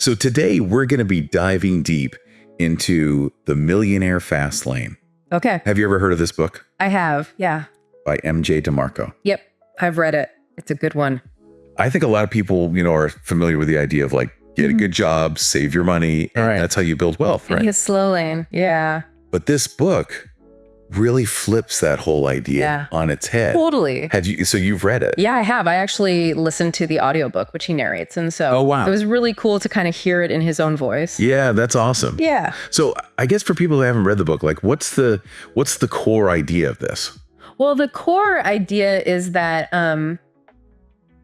So today we're going to be diving deep into the Millionaire Fastlane. Okay. Have you ever heard of this book? I have. Yeah. By MJ DeMarco. Yep. I've read it. It's a good one. I think a lot of people, are familiar with the idea of like, get a good job, save your money. And that's how you build wealth, right? It's Slowlane. Yeah. But this book really flips that whole idea on its head. Totally. So you've read it? Yeah, I have. I actually listened to the audiobook, which he narrates. And so it was really cool to kind of hear it in his own voice. Yeah, that's awesome. Yeah. So I guess for people who haven't read the book, like what's the core idea of this? Well, the core idea is that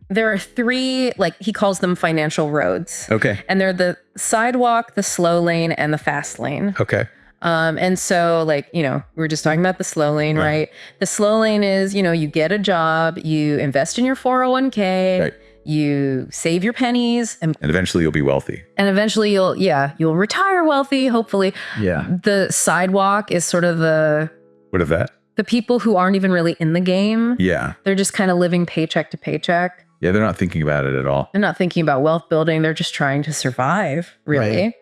there are three, like he calls them financial roads. Okay. And they're the sidewalk, the slow lane, and the fast lane. Okay. And so like, we were just talking about the slow lane, right? The slow lane is, you get a job, you invest in your 401k, you save your pennies. And eventually you'll be wealthy. And eventually you'll retire wealthy, hopefully. Yeah. The sidewalk is sort of What of that? the people who aren't even really in the game. Yeah. They're just kind of living paycheck to paycheck. Yeah, they're not thinking about it at all. They're not thinking about wealth building. They're just trying to survive, really.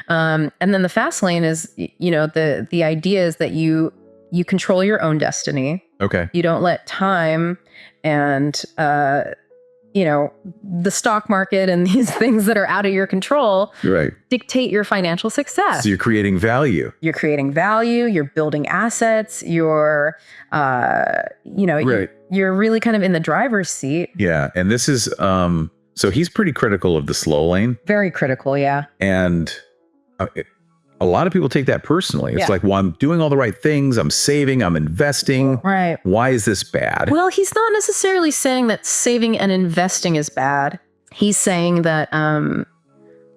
And then the fast lane is, the idea is that you control your own destiny. Okay. You don't let time and, the stock market and these things that are out of your control dictate your financial success. So you're creating value. You're creating value. You're building assets. You're, you're really kind of in the driver's seat. Yeah. And this is, so he's pretty critical of the slow lane. Very critical. Yeah. And a lot of people take that personally. It's like, well, I'm doing all the right things. I'm saving, I'm investing. Right. Why is this bad? Well, he's not necessarily saying that saving and investing is bad. He's saying that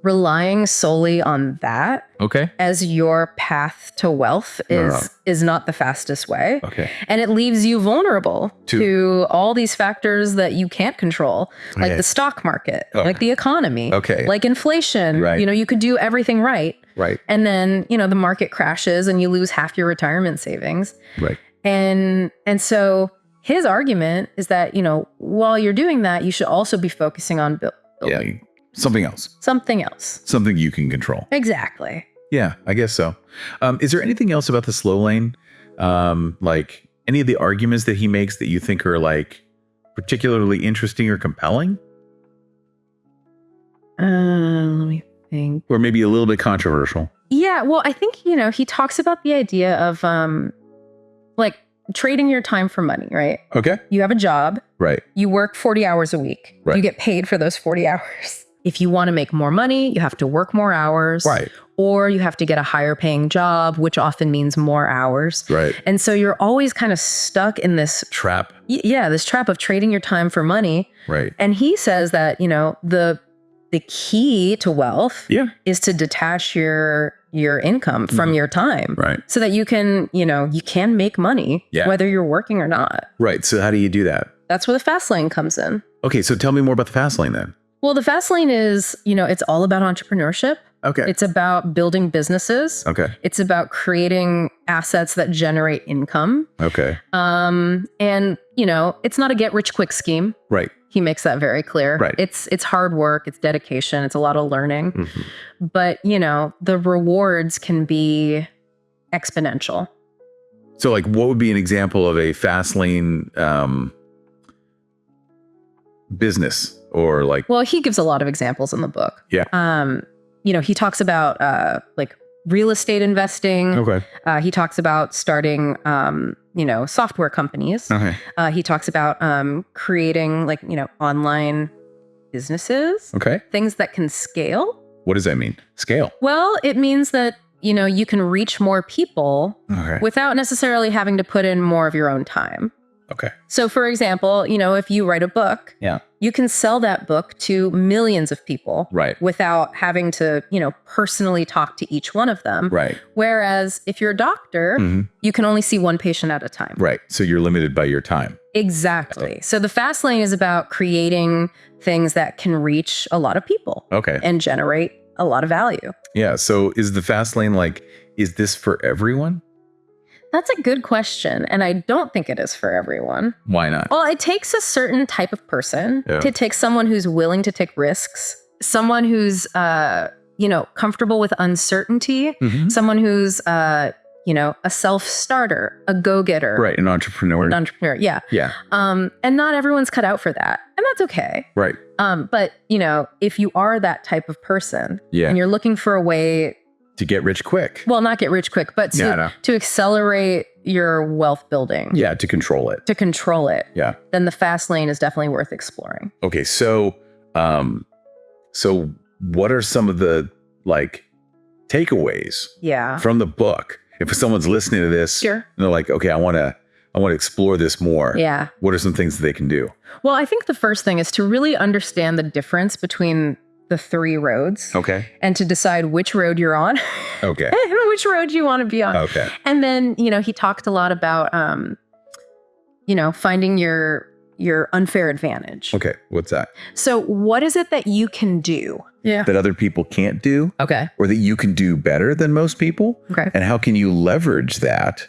relying solely on that as your path to wealth is not the fastest way. Okay. And it leaves you vulnerable to all these factors that you can't control, like the stock market, like the economy, like inflation. Right. You could do everything right. Right. And then, the market crashes and you lose half your retirement savings. Right. And so his argument is that, while you're doing that, you should also be focusing on building something else. Something else. Something you can control. Exactly. Yeah, I guess so. Is there anything else about the slow lane? Like any of the arguments that he makes that you think are like particularly interesting or compelling? Let me think. Or maybe a little bit controversial. Yeah, well, I think, he talks about the idea of like trading your time for money, right? Okay. You have a job. Right. You work 40 hours a week. Right. You get paid for those 40 hours. If you want to make more money, you have to work more hours. Right. Or you have to get a higher paying job, which often means more hours. Right. And so you're always kind of stuck in this trap. Yeah, this trap of trading your time for money. Right. And he says that, the key to wealth is to detach your income from your time. Right. So that you can, you can make money whether you're working or not. Right. So how do you do that? That's where the fast lane comes in. Okay. So tell me more about the fast lane then. Well, the fast lane is, it's all about entrepreneurship. Okay. It's about building businesses. Okay. It's about creating assets that generate income. Okay. And, it's not a get rich quick scheme. Right. He makes that very clear. Right. It's hard work. It's dedication. It's a lot of learning. Mm-hmm. But, the rewards can be exponential. So like what would be an example of a fast lane business or like? Well, he gives a lot of examples in the book. Yeah. He talks about like real estate investing. Okay. He talks about starting, software companies. Okay. He talks about creating like, online businesses. Okay. Things that can scale. What does that mean? Scale? Well, it means that, you can reach more people without necessarily having to put in more of your own time. Okay. So for example, if you write a book, you can sell that book to millions of people without having to, personally talk to each one of them. Right. Whereas if you're a doctor, you can only see one patient at a time. Right. So you're limited by your time. Exactly. So the fast lane is about creating things that can reach a lot of people. Okay. And generate a lot of value. Yeah. So is the fast lane like, is this for everyone? That's a good question. And I don't think it is for everyone. Why not? Well, it takes a certain type of person. It takes someone who's willing to take risks, someone who's, comfortable with uncertainty, someone who's, a self-starter, a go-getter. Right. An entrepreneur. Yeah. Yeah. And not everyone's cut out for that. And that's okay. Right. But, if you are that type of person and you're looking for a way to get rich quick. Well, not get rich quick, but to accelerate your wealth building. Yeah, to control it. Yeah. Then the fast lane is definitely worth exploring. Okay, so what are some of the takeaways from the book? If someone's listening to this and they're like, okay, I want to explore this more. Yeah. What are some things that they can do? Well, I think the first thing is to really understand the difference between the 3 roads. Okay. And to decide which road you're on. Okay. And which road you want to be on. Okay. And then, he talked a lot about, finding your unfair advantage. Okay. What's that? So what is it that you can do? Yeah. That other people can't do? Okay. Or that you can do better than most people? Okay. And how can you leverage that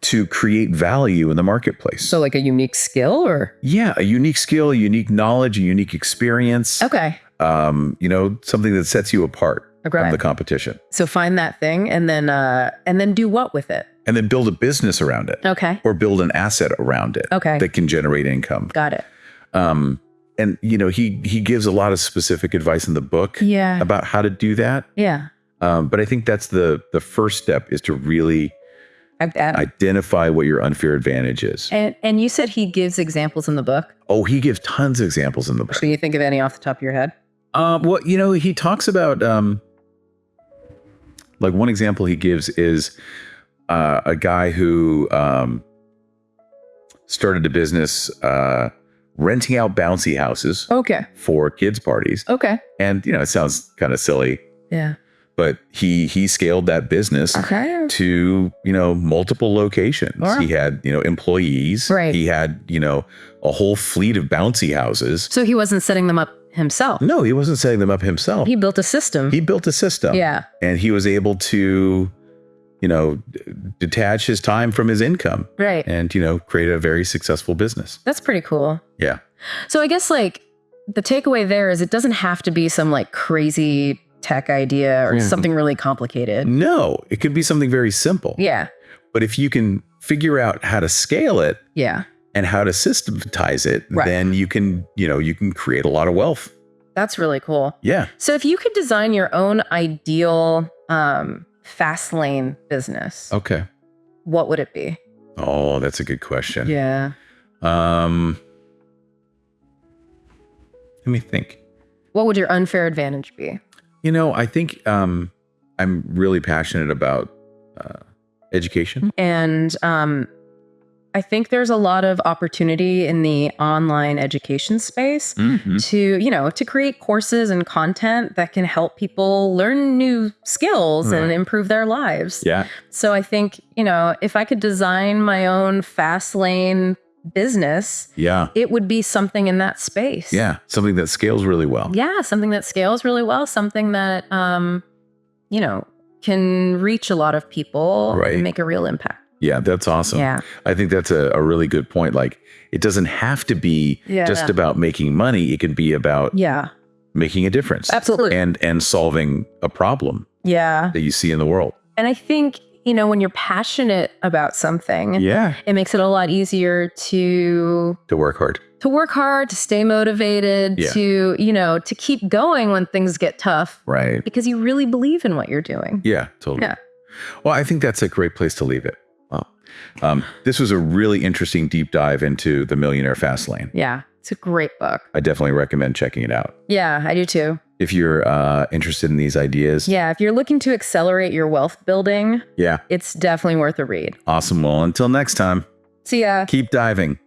to create value in the marketplace? So like a unique skill or? Yeah, a unique skill, a unique knowledge, a unique experience. Okay. Something that sets you apart from the competition. So find that thing and then do what with it? And then build a business around it. Okay. Or build an asset around it. Okay. That can generate income. Got it. And he gives a lot of specific advice in the book about how to do that. Yeah. But I think that's the first step is to really identify what your unfair advantage is. And you said he gives examples in the book? Oh, he gives tons of examples in the book. So you think of any off the top of your head? Well, he talks about one example he gives is a guy who started a business renting out bouncy houses for kids parties. Okay. And it sounds kind of silly. Yeah. But he scaled that business to, multiple locations. Wow. He had, employees. Right. He had, a whole fleet of bouncy houses. So he wasn't setting them up himself? No, he wasn't setting them up himself. He built a system. Yeah. And he was able to, detach his time from his income. Right. And, create a very successful business. That's pretty cool. Yeah. So I guess the takeaway there is it doesn't have to be some crazy tech idea or something really complicated. No, it could be something very simple. Yeah. But if you can figure out how to scale it and how to systematize it, then you can create a lot of wealth. That's really cool. Yeah. So if you could design your own ideal fast lane business, what would it be? Oh, that's a good question. Yeah. Let me think. What would your unfair advantage be? I think I'm really passionate about education. And I think there's a lot of opportunity in the online education space to create courses and content that can help people learn new skills and improve their lives. Yeah. So I think, if I could design my own fast lane business, it would be something in that space. Yeah. Something that scales really well. Yeah. Something that scales really well. Something that, can reach a lot of people and make a real impact. Yeah, that's awesome. Yeah. I think that's a really good point. It doesn't have to be just about making money. It can be about making a difference. Absolutely. And solving a problem that you see in the world. And I think, when you're passionate about something, it makes it a lot easier to work hard. To stay motivated, to keep going when things get tough. Right. Because you really believe in what you're doing. Yeah, totally. Yeah. Well, I think that's a great place to leave it. This was a really interesting deep dive into the Millionaire Fastlane. Yeah, it's a great book. I definitely recommend checking it out. Yeah, I do too. If you're interested in these ideas. Yeah, if you're looking to accelerate your wealth building, it's definitely worth a read. Awesome. Well, until next time. See ya. Keep diving.